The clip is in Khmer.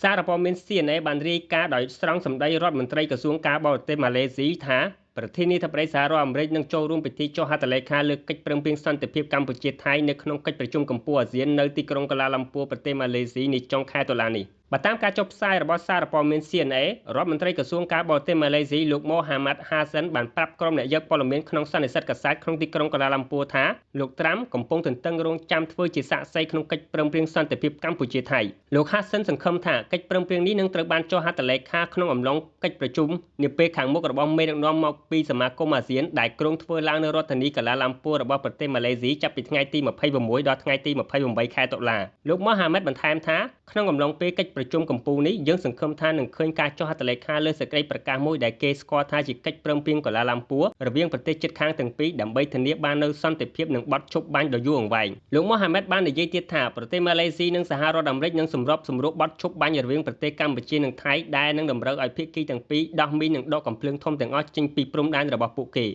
សារព័ត៌មាន CNA បានរាយការណ៍ដោយស្រង់សម្ដីរដ្ឋមន្ត្រីក្រសួងការបរទេសម៉ាឡេស៊ីថាប្រធានាធិបតីសហរដ្ឋអាមេរិកនឹងចូលរួមពិធីចុះហត្ថលេខាលើកិច្ចព្រមព្រៀងសន្តិភាពកម្ពុជាថៃនៅក្នុងកិច្ចប្រជុំកំពូលអាស៊ាននៅទីក្រុងកាឡាឡាំពួរប្រទេសម៉ាឡេស៊ីនាចុងខែតុលានេះបើតាមការចុះផ្សាយរបស់សារព័ត៌មាន CNA រដ្ឋមន្ត្រីក្រសួងការបរទេសម៉ាឡេស៊ីលោកម៉ូហាម៉ាត់ហាសិនបានប្រាប់ក្រុមអ្នកយកព័ត៌មានក្នុងសន្និសីទកាសែតក្នុងទីក្រុងកាឡាឡាំពួរថាលោកត្រាំកំពុងទន្ទឹងរង់ចាំធ្វើជាសាក្សីក្នុងកិច្ចព្រមព្រៀងសន្តិភាពកម្ពុជាថៃលោកហាសិនសង្ឃឹមថាកិច្ចព្រមព្រៀងនេះនឹងត្រូវបានចុះហត្ថលេខាក្នុងអំឡុងកិច្ចប្រជុំនាពេលខាងមុខរបស់មេដឹកនាំមកពីសមាគមអាស៊ានដែលក្រុងធ្វើឡើងនៅរដ្ឋធានីកាឡាឡាំពួររបស់ប្រទេសម៉ាឡេស៊ីចាប់ពីថ្ងៃទី26ដល់ថ្ងៃទី28ខែតុលាលោកម៉ូហាម៉ាត់បន្ថែមថាក្នុងអំឡុងពេលកិច្ចប្រជុំកំពូលនេះយើងសង្ឃឹមថានឹងឃើញការចុះហត្ថលេខាលើសេចក្តីប្រកាសមួយដែលគេស្គាល់ថាជាកិច្ចព្រមព្រៀងកាឡាឡាំពួររវាងប្រទេសជិតខាងទាំងពីរដើម្បីធានាបាននូវសន្តិភាពនិងបទឈប់បាញ់ដ៏យូរអង្វែងលោកម៉ូហាម៉ាត់បាននិយាយទៀតថាប្រទេសម៉ាឡេស៊ីនិងសហរដ្ឋអាមេរិកនឹងសម្របសម្រួលបទឈប់បាញ់រវាងប្រទេសកម្ពុជានិងថៃដែលនឹងតម្រូវឲ្យភាគីទាំងពីរដោះមីននិងដកកាំភ្លើងធំទាំងអស់ចេញពីព្រំដែនរបស់ពួកគេ